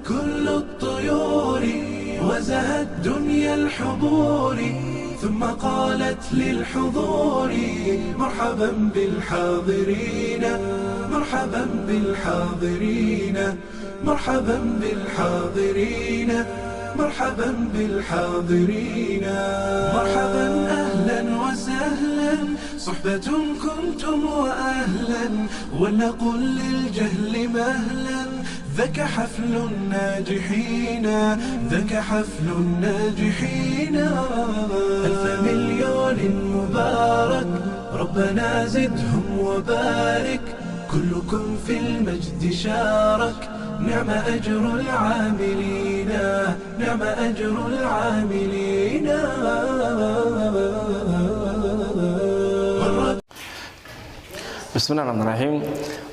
كل الطيور وزهت دنيا الحضور ثم قالت للحضور مرحبا بالحاضرين مرحبا بالحاضرين مرحبا بالحاضرين مرحبا بالحاضرين مرحبا أهلا وسهلا صحبة كنتم وأهلا ولنقل للجهل مهلا ذاك حفل الناجحين ذاك حفل الناجحين ألف مليون مبارك ربنا زدهم وبارك كلكم في المجد شارك نعم أجر العاملين نعم أجر العاملين بسم الله الرحمن الرحيم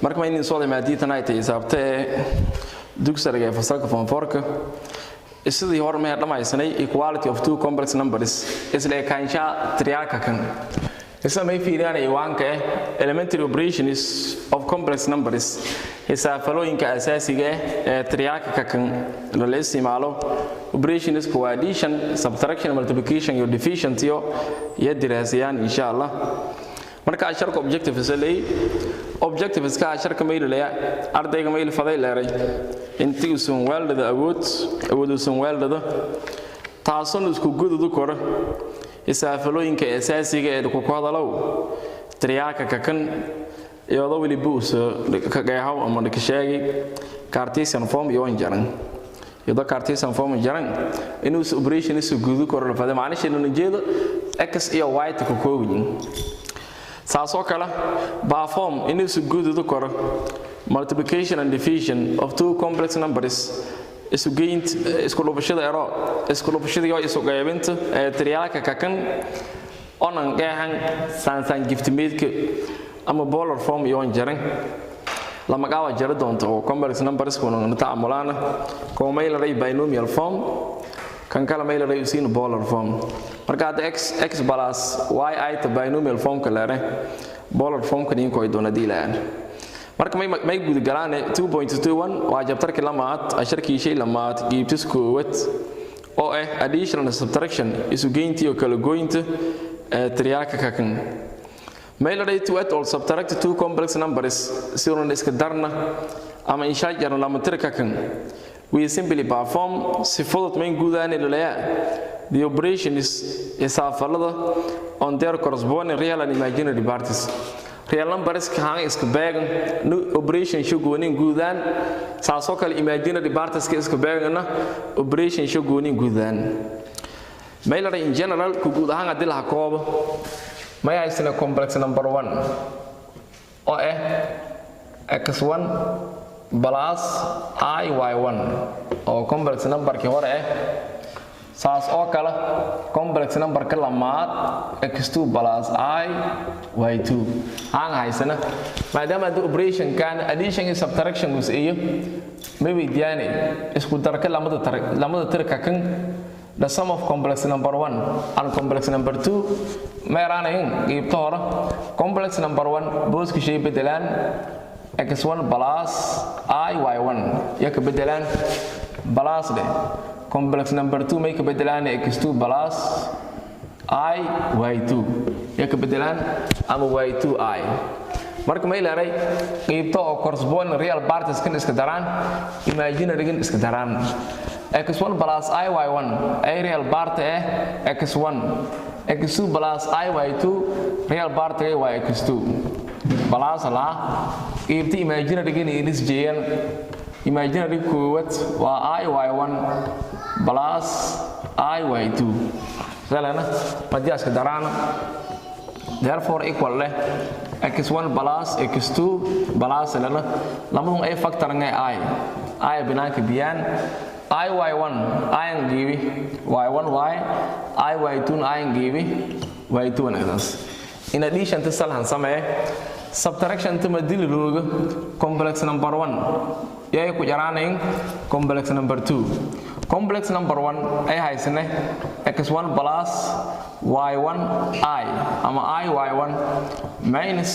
marka in soo dhimaadii tanaay taysabtay dugsiga ee fasalka form 4 sidii hore ma dhamaysanay equality of two complex numbers isla kaansha triaka kan isa may fiiriyaan iwaanka elementary operations of complex numbers hisaabalooyinka asaasiga ee triaka kan la isticmaalo operations ko addition subtraction multiplication iyo division iyo diraasiyaan insha Allah marka asharka objectives leey objectives ka asharka meelaya ardayga meel faday leeray intii uu weeldada awoodsan weeldada taasan isku gududu koro isaafalooyinka asaasiga ee ku hadalow triaka ka kan iyadoo wali buus ka gayahay ama ka sheegay Cartesian form iyo jaran iyadoo Cartesian form jaran inuu operation isu gududu koro faday macnaheedu inuu jeedo x iyo y ku koobin saasoo kala ba form inuu isu gududu koro multiplication and division of two complex numbers isu geeynt isku lubashada ero isku lubashada iyo isu qaybinta triaka ka kan onan gahan san giftmeedka ama polar form iyo jaran lama gaawa jara doonto oo complex numbers kuna taamulana ko meel ray binomial form kan kala meel ray usiin polar form marka x plus y ay ta binomial form kala re polar form kan in ko doona diilaan marka may guud galaan 2.21 waa jabtarkii lamaad asharkii shay lamaad giibtis koowad oo addition and subtraction isu geyntii oo kala gooynta triaka ka kan may la to add or subtract two complex numbers si uu iska darna ama insha Allah lama tirka kan we simply perform si fudud main guudaan ilaa the operation is isafalada on their corresponding real and imaginary parts real numbers ka iska beegan operation show goonin guudaan saasoo kale imaginary parts ka iska beegana operation show goonin guudaan may la in general ku guud ahaan hadii la koobo may aysan complex number 1 oo x1 plus iy1 oo complex number ki hore saas oo kala complex number ka lamaad x2 plus iy2 aan haysana maadaama operation kan addition and subtraction iyo maybe diane isku darka lamada tirka kan the sum of complex number 1 and complex number 2 meeraanayn qeybta hore complex number 1 booska shay bedelaan x1 plus iy1 yak bedelaan plus de complex number 2 may ka bedelaan x2 plus iy2 yak bedelaan ama y2i marka may leeray qeybta oo correspond real parts kan iska daraan imaginary kan iska daraan x1 plus iy1 ay real part x1 x2 plus iy2 real part x2 plus la qeybta imaginary kan is jeeyan imaginary koowad waa iy1 plus iy2 salana madii iska daraan therefore equal leh x1 plus x2 plus lana lamadun ay factor ngay i binaanka biyaan iy1 ayan gibi y1 y iy2 ayan gibi y2 naqdas in addition to salhan samee subtraction to madil looga complex number 1 yay ku jaraanayn complex number 2 complex number 1 ay haysane x1 plus y1 I ama I y1 minus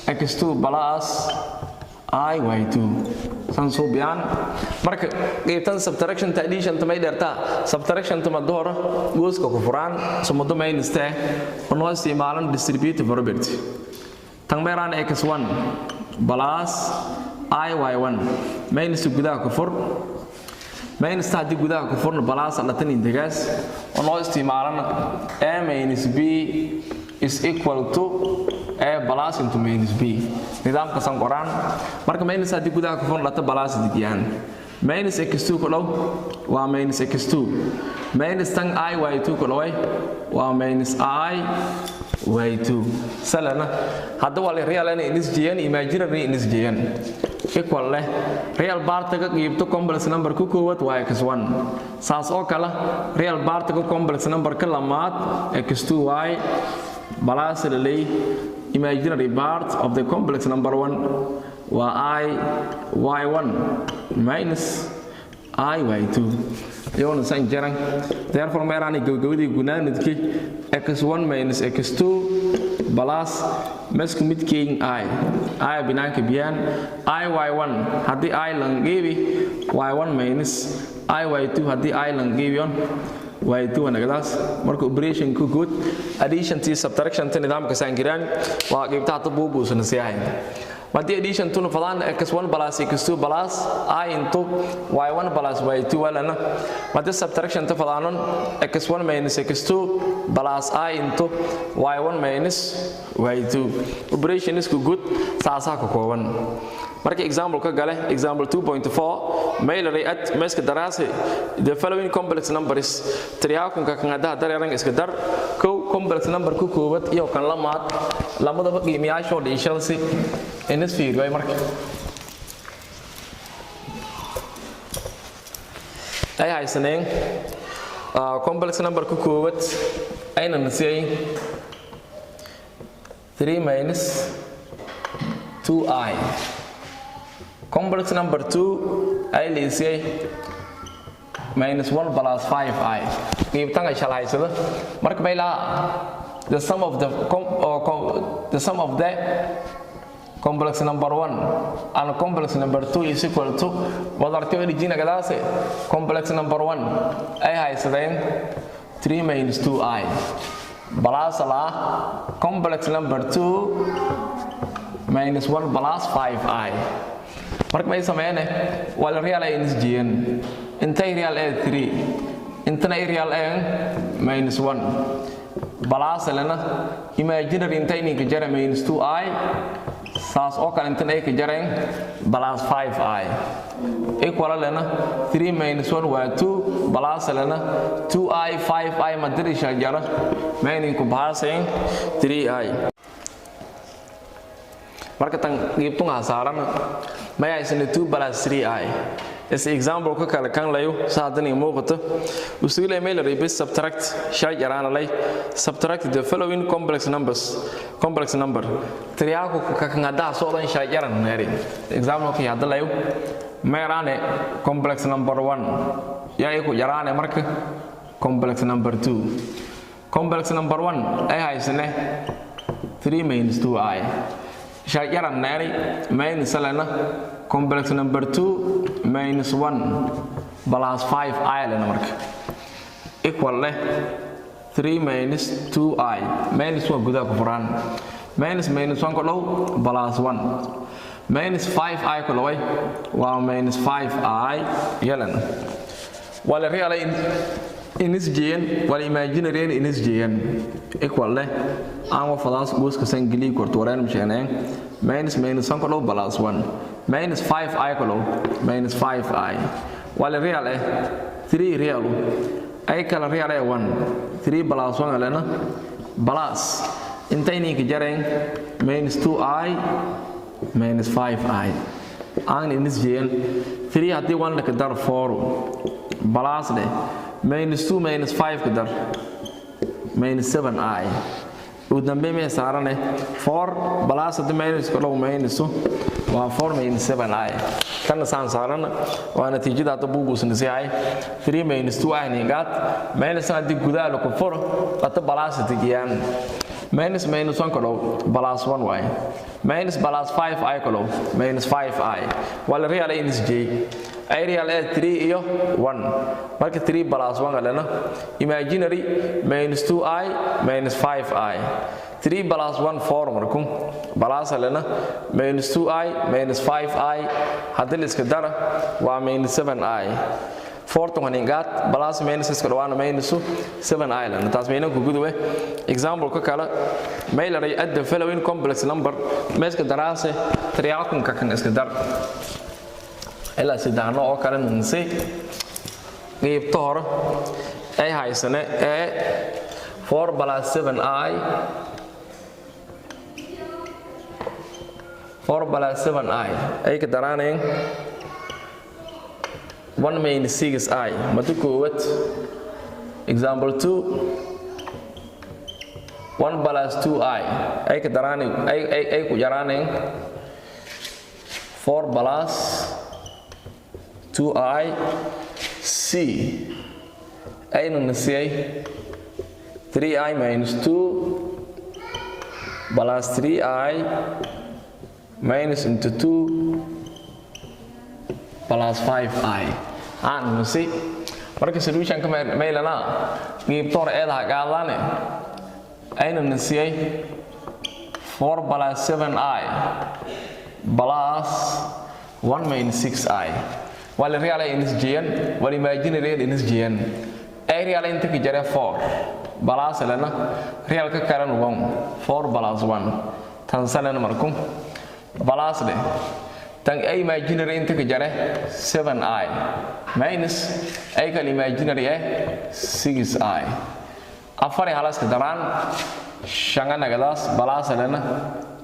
x2 plus I y2 san suubiyan marka qaybtan subtraction ta addition ta may dharta subtraction ta madhoro gooska ku furaan sumado minus ta ono isticmaalan distributive property tan meeraan x1 plus iy1 minus gudaha ku fur minus ta gudaha ku furna plus alatan integas ono isticmaalan a minus b is equal to a plus into minus b nidaamka san qoraan marka minus hadii gudaha ku furna lata plus digiyaan minus x2 ku dhow waa minus x2 minus tan iy2 ku dhaway waa minus iy2 salana hadda wala real ana inisjiyan imaginary inisjiyan equal leh real part ka qeybto complex number ku koowad waa x1 saas oo kala real part ka complex number ka lamaad x2y plus lay imaginary part of the complex number 1 wa y1 minus iy2 yoona san jaran therefore meerani gowgowdi gunaanidki x1 minus x2 plus mesku midkeen I binaanka biyaan iy1 hadii I lang geebi y1 minus iy2 hadii I lang geebiyon y2 nagadaas marka operation ku good addition to subtraction ta nidaamka san giraan waa qaybta hadda buubuusan siyahay madii addition tuna fadaan x1 plus x2 plus I into y1 plus y2 walana madii subtraction ta fadaanon x1 minus x2 plus I into y1 minus y2 operation is good saasa ka kooban marka example ka gale example 2.4 mailary at meska daraase the following complex numbers triyaakun ka kan hada dareeran iska dar ko complex number ku koobad iyo kan lamaad lamadaba qiimayaasho dhiishalsi inis fiiriyo marka ay haysaneen complex number ku koobad ayna nasiyay 3 minus 2i complex number 2 ay leesay minus 1 plus 5i qiibtan ay shalaysada marka bayla the sum of the complex number 1 and complex number 2 is equal to wadarti origin agadaase complex number 1 ay haysadeen 3 minus 2i plus la complex number 2 minus 1 plus 5i marka may sameeyane wala real ay nisjiyan intay real ay 3 intana real ay minus 1 plus lana imaginary intay ni ka jara minus 2i saas oo kale intana ay ka jareen plus 5i equal lana 3 minus 1 waa 2 plus lana 2i 5i madirisha jara meaning ku baaseen 3i marka tan qiibtunga saaran ma aysan 2 plus 3i is example ka kala kan layo saadani muuqato usuule mailer base subtract shay yaraan lay subtract the following complex number triyaako ka kan hada soo dhan shay yaran neeri example ka hada layo meerane complex number 1 yaay ku yaraane marka complex number 2 complex number 1 ay haysane 3 minus 2i shayaran nari minus lana complex number 2 minus 1 plus 5i lana marka equal leh 3 minus 2i minus 1 gudaha ku furaan minus 1 ko dhow plus 1 minus 5i ko dhaway waa minus 5i yalan wala real inisjiyan wala imaginary inisjiyan equal leh aan wafadaas gooska sangili korto waraan misheeneen minus 1 ko dhow plus 1 minus 5i ko dhow minus 5i wala real 3 real ay kala real 1 3 plus 1 lana plus intay ni ka jareen minus 2i minus 5i aan inisjiyan 3 hadii 1 la ka dar 4 plus de minus 2 minus 5 kadar minus 7i udambe me saarane 4 plus the minus ko minus waa 4 minus 7i tan saan saarana waa natiijada ta buugusan siay 3 minus 2i ni gat minus hadi gudaha ku furo ata plus tigiyaan minus 1 kalo plus 1 y minus plus 5i kalo minus 5i wala real is j ay real 3 iyo 1 marka 3 plus 1 galana imaginary minus 2i minus 5i 3 plus 1 4 markum plus galana minus 2i minus 5i hadii iska dara waa minus 7i 4 to haningat plus minus iska dhawaana minus 7i lana taas meena ku gudwe example ka kala mailary add the following complex number meeska daraase triyaakun ka kan iska dar ila sidano oo kala nsi qeybta hore ay haysane ee 4 plus 7i 4 plus 7i ay ka daraaneen 1 minus 6i madu koowad example 2 1 plus 2i ay ka daraaneen ay ku yaraaneen 4 plus 2i c aynu nasiyay 3i minus 2 plus 3i minus into 2 plus 5i aan nasi marka solution ka meelana qeybta hore eedaha qaadane aynu nasiyay 4 plus 7i plus 1 minus 6i wala real is gn wala imaginary is gn ay real inta ka jare 4 plus lana real ka karan 1 4 plus 1 tan salana markum plus de tan ay imaginary inta ka jare 7i minus ay kal imaginary 6i afari halas ka daran shangana gadas plus lana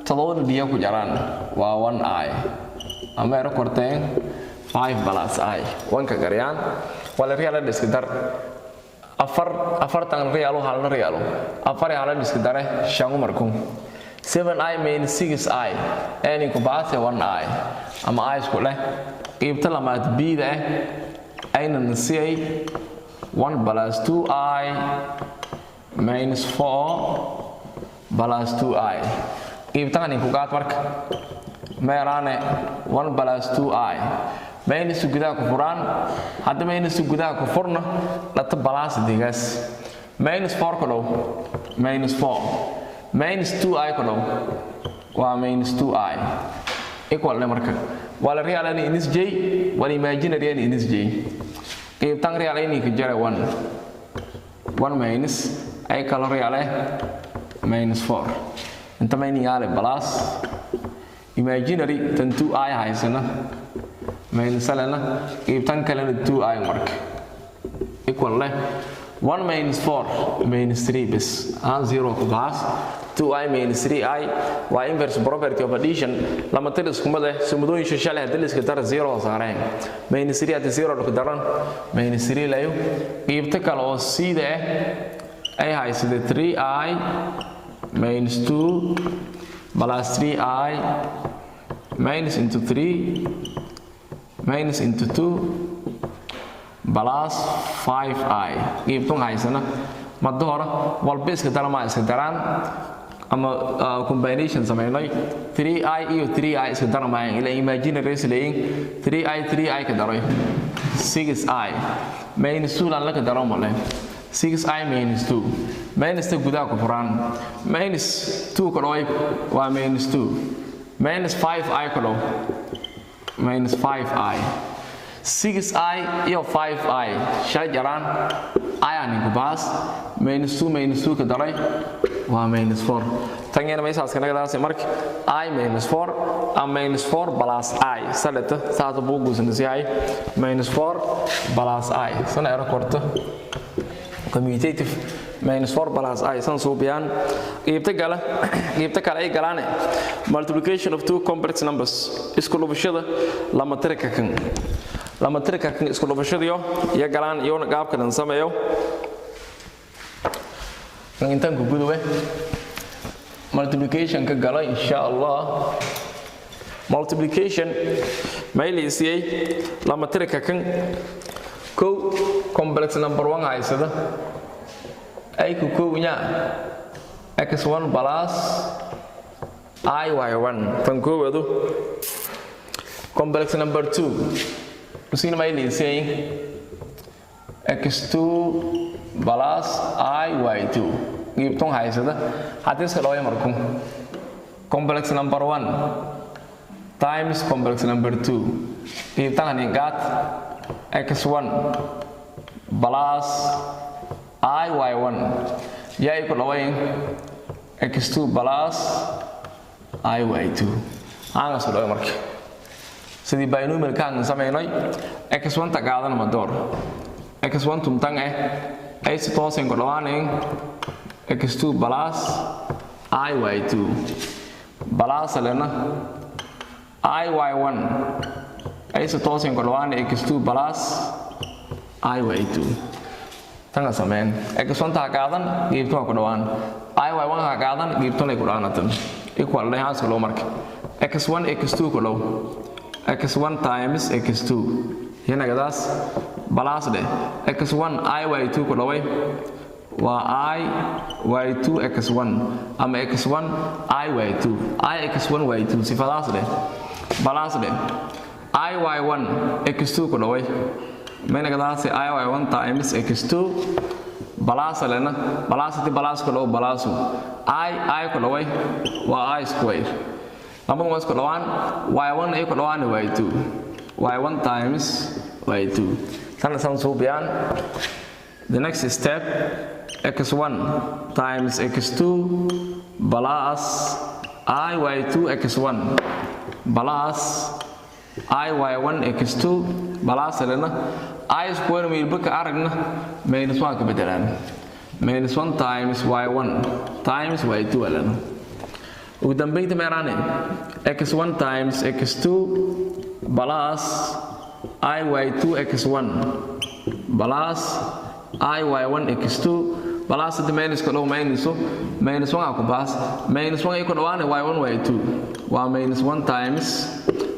tadawna biya ku jaran waa 1i ama ero korteen 5 plus i 1 ka gariyaan wala real iska dar afar tan real halna real afar halna iska dare shangu markum 7i minus 6i ani ku baase 1i ama i isku leh qeybta lamaad b da ayna nasiyay 1 plus 2i minus 4 plus 2i qeybtan ku qaad marka meerane 1 plus 2i minus gudaha ku furaan hadda minus gudaha ku furna lata plus digas minus 4 kalo minus 4 minus 2i kalo waa minus 2i equal le marka wala real ani is j wala imaginary ani is j qeybtan real ani ka jara 1 minus ay kala real minus 4 inta mayniyale plus imaginary tan 2i haysana minus lana qeybtan kalena 2i marka equal le 1 minus 4 minus 3 bis aan 0 ku baas 2i minus 3i waa inverse property of addition lama tir isku mid ah sumudooyin shashale hadii la iska dar 0 saareen minus 3 hadii 0 ku daran minus 3 layo qeybta kale oo sida ay haysada 3i minus 2 plus 3i minus into 3 minus into 2 plus 5i qeybtan haysana madda hore walba iska darama iska daraan ama combination sameeynay 3i iyo 3i iska daramayaan ila imaginary isleeyin 3i ka daray 6i minus 2 lan la ka daro male 6i minus 2 minus 2 gudaha ku furaan minus 2 kalo waa minus 2 minus 5i kalo minus 5i 6i iyo 5i shajaran ayani ku baas minus 2 ka daray waa minus 4 tangena meeshaas kana gadaasay marka I minus 4 and minus 4 plus I salata saata buugusan sihay minus 4 plus I sana era korto commutative minus 4 plus I san soo biyaan qeybta kale ay galaan multiplication of two complex numbers isku dhufashada lama tirka kan isku dhufashadiyo iyo galaan iyo qaabka dan sameeyo intaan ku guduwe multiplication ka gala insha Allah multiplication maylisiyay lama tirka kan ko complex number 1 haysada ay ku koonya x1 plus iy1 tan koowadu complex number 2 usina may liisay x2 plus iy2 gibtong haysada hadis ka loo markum complex number 1 times complex number 2 gibtang haningat x1 plus iy1 yay ko lawayn x2 plus iy2 anga soo loo markay sidii binomial kan sameeynay x1 ta qaadan ma door x1 tumtang ay si toosin ko dhawaanayn x2 plus iy2 plus lena iy1 ay si toosin ko dhawaanayn x2 plus iy2 tanga sameen x1 ta qaadan giibto ko dhawaan iy1 ha qaadan giibto lay ku dhaanatan equal leh haas loo markay x1 x2 ko dhaw x1 times x2 yana gadaas plus de x1 iy2 ko dhaway waa iy2 x1 ama x1 iy2 ix1 y2 sifadaas de plus de iy1 x2 ko dhaway mayna gadaas iy1 times x2 plus lena plus ti plus ko dhaw plus I ko dhaway waa I square lama mas ko dhawaan y1 ay ko dhawaan y2 y1 times y2 sana san suubiyan the next step x1 times x2 plus iy2 x1 plus iy1 x2 plus lena I square mi baka aragna minus 1 ka bedelaan minus 1 times y1 times y2 lena ugu dambeynta meeraane x1 times x2 plus iy2 x1 plus iy1 x2 plus the minus ko dhaw minus 1 ku baas minus 1 ay ku dhawaane y1 y2 waa minus 1 times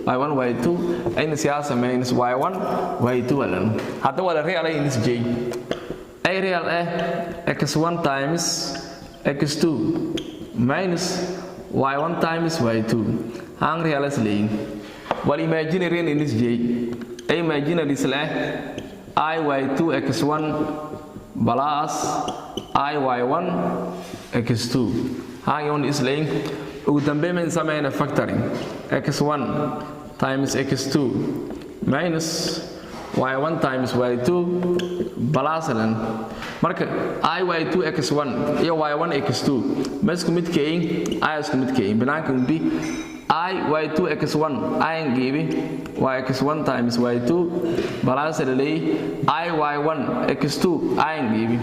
y1 y2 ayna siyaasa minus y1 y2 lana hadda wala real ay nis j ay real x1 times x2 minus y1 times y2 hang real is lein wal imaginary in this j ay imaginary isla iy2 x1 plus iy1 x2 hang yon is lein ugu dambe men sameeyna factoring x1 times x2 minus y1 times y2 plus ln marka iy2 x1 iyo y1 x2 masku mid kayn isku mid kayn banaanka umbi iy2 x1 ayn gibi y1 times y2 plus lay iy1 x2 ayn gibi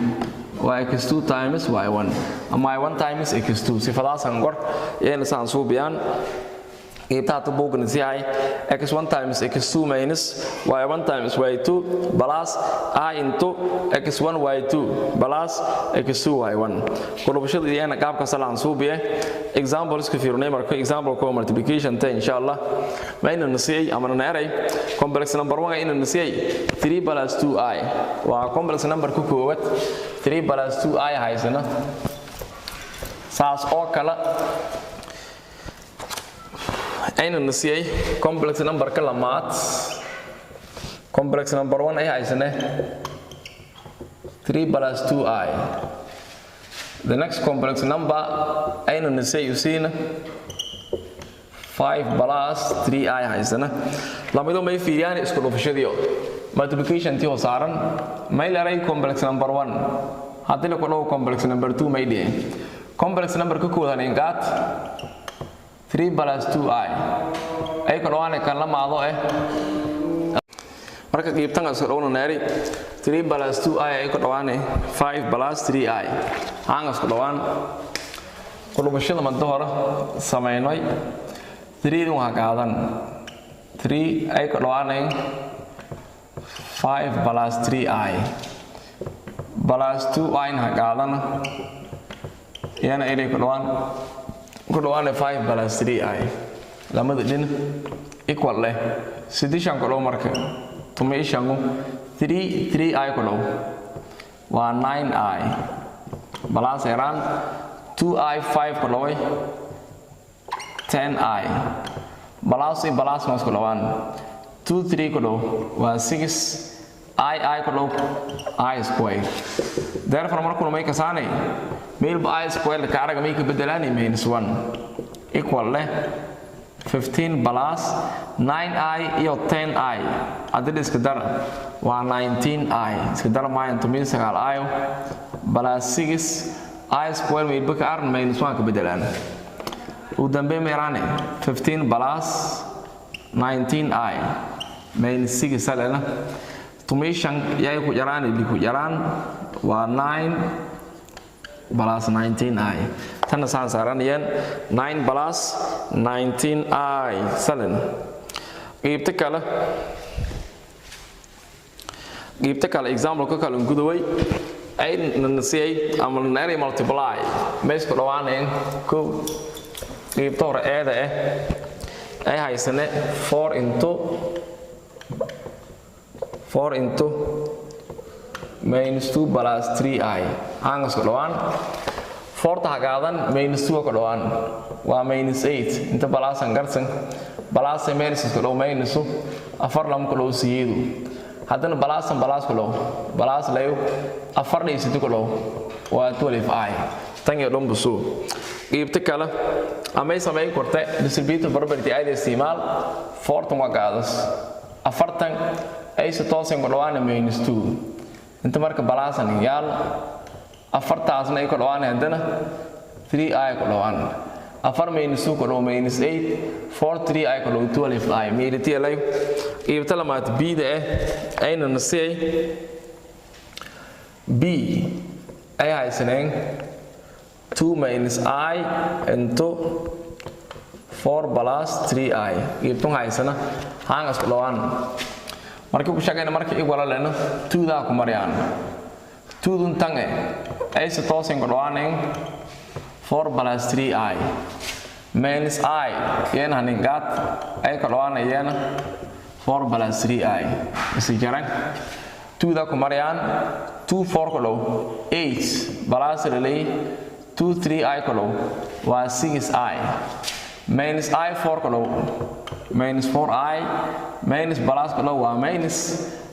y2 times y1 ama y1 times x2 sifadaasan gor yeena saan suubiyaan Kita bukan siai x1 times x2 minus y1 times y2 plus I into x1 y2 plus x2 y1. Kalau bersyarat dia nak apa kesalahan subiye example iska fiirnay marka example ko multiplication ta inshallah mayna nasiyay amana naaray complex number 1 ina nasiyay 3 plus 2i waa complex number ku koowad 3 plus 2i haysana saas oo kala ayna nasiyay complex number ka lamaad complex number 1 ay haysane 3 plus 2i the next complex number ayna nasiyay usina 5 plus 3i haysana lamido may fiiriyaan isku dhufashadiyo multiplication tii hosaaran may leeray complex number 1 hadii la kordho complex number 2 may dhigeen complex number ka koodan ingaat 3 plus 2i ay kordhaan kan la maado marka qiibtan asoo dhawna naari 3 plus 2i ay kordhaan 5 plus 3i aan asoo dhawaan qodobashada manta hore sameeynay 3 waxa qaadan 3 ay kordhaan 5 plus 3i plus 2i na qaadan yana ay kordhaan 5 plus 3i lamada dhin equal leh sidishan ko marka tumeeshangu 3i ko waa 9i plus around 2i 5 ku dhaway 10i balas mas ku dhawaan 2 3 ku dhaw waa 6 i ku dhaw I square therefore markuu may kasaanay meelba I square ka araga may ka bedelaanay -1 equal leh 15 plus 9i iyo 10i adid iska dar waa 19i iska dar maayan 19i plus 6i square meelba ka arn -1 ka bedelaan u dambe meerane 15 plus 19i -6 salana tumishan yay ku yaraan ili ku yaraan waa 9 plus 19i tan saan saaranayaan 9 plus 19i salan qeybta kale example ka kale gudaway ay nasiyay ama nari multiply mees ku dhawaaneen ko qeybta hore eeda ay haysane 4 into -2 plus 3i aangas ku dhawaan 4 tahagaadan -2 ku dhawaan waa -8 inta balaasan garsan balaas minus ku dhaw minus afar lam ku dhaw siyeedu haddana balaasan balaas ku dhaw balaas layo afar dhaysid ku dhaw waa 12i tan iyo dhan busu qeybta kale amay sameey korte distributive property ay isticmaal 4 tahagaadas afartan ay si toosan ku dhawaan -2 inta marka balaasan yaal afartaasna ay ku dhawaan haddana 3i ku dhawaan afar -2 ku dhaw -8 4 3i ku dhaw 12i meelitiya lay qeybta lamaad b da ayna nasay b ay haysaneen 2 i into 4 plus 3i qeybtun haysana haangas ku dhawaan markii ku shaqeeyna markii ay wala leeno 2 da ku mariyaan 2 dun tange ay si toosan ku dhawaaneen 4 plus 3i minus I yana ningat ay ka dhawaana yana 4 plus 3i isi jarang 2 da ku mariyaan 2 4 ku dhaw 8 plus relay 2 3i ku dhaw waa 6i minus I 4 ku dhaw minus 4i minus plus ku dhaw waa minus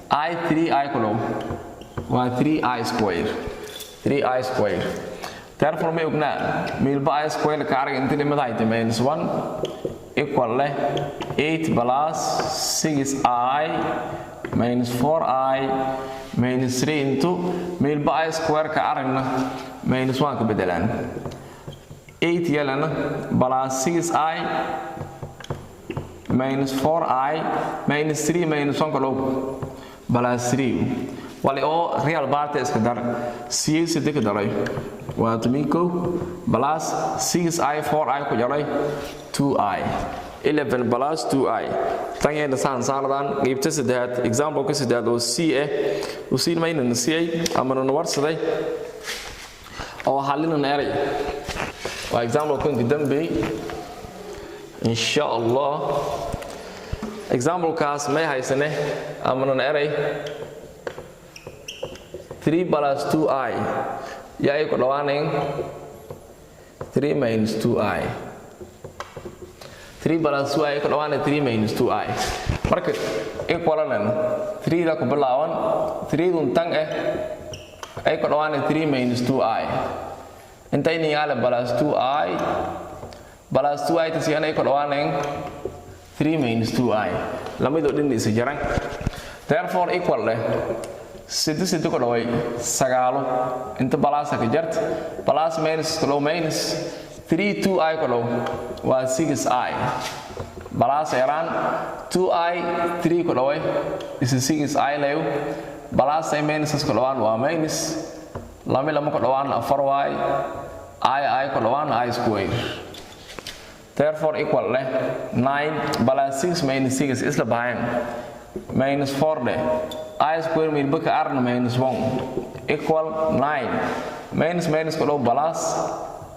I 3i ku dhaw waa 3i square 3i square therefore may ogna meelba I square ka arag inta limada ay -1 equal leh 8 plus 6i minus 4i minus 3 into meelba I square ka aragna -1 ka bedelaan 8 yalana plus 6i minus 4i minus 3 minus 1 ka dhaw plus 3 wali oo real part iska dar c sidii ka daray waa 2 plus 6i 4i ku jaray 2i 11 plus 2i tan ayna saaradan qeybta saddexaad example ka saddexaad oo c oo c mayna nasiyay ama warsaday oo halina eray waa example kan dambe insha Allah example kaas may haysane ama eray 3 plus 2i yay ku dhawaaneen 3 minus 2i 3 plus 2i ku dhawaaneen 3 minus 2i marka equalan 3 da ku bilaawan 3 dun tan ay ku dhawaaneen 3 minus 2i intay ni ala plus 2i plus 2i tasiyana ay ku dhawaaneen 3 minus 2i lamido dhin is jarang therefore equal leh sidii ku dhaway 9 inta balasa ka jart plus minus ku dhaw minus 3 2i ku dhaw waa 6i balasa yaraan 2i 3 ku dhaway is 6i layo balasa minus ku dhawaan waa minus lama ku dhawaan 4y i ku dhawaan I square therefore equal leh 9 plus 6 minus 6 isla bahan minus 4 deh I square meelba ka arna -1 equal 9 minus ku dhaw plus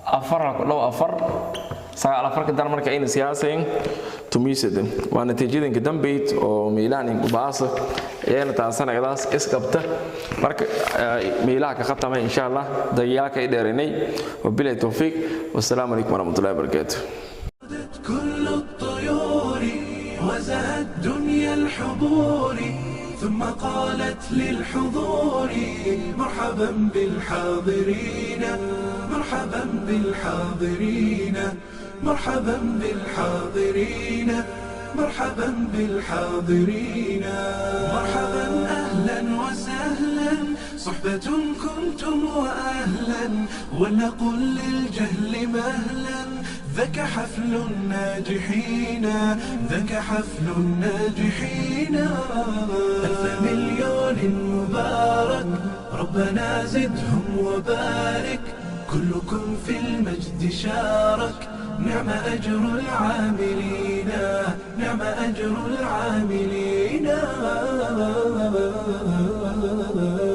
4 ku dhaw 4 sagaal afarka dar marka ayna siyaaseen tumiisada waa natiijadinka dambeyd oo miilaan ku baasa ayna taasanaydaas iskabta marka miilaha ka khatama insha Allah dayaalka ay dheeranay wabillahi tawfiiq wasalaamu alaykum warahmatullahi wabarakatuh كل الطيور وزهت دنيا الحضور ثم قالت للحضور مرحبا بالحاضرين مرحبا بالحاضرين مرحبا بالحاضرين مرحبا بالحاضرين مرحبا أهلا وسهلا صحبة كنتم وأهلا ولنقل للجهل مهلا ذاك حفل الناجحين ذاك حفل الناجحين ألف مليون مبارك ربنا زدهم وبارك كلكم في المجد شارك نعم أجر العاملين نعم أجر العاملين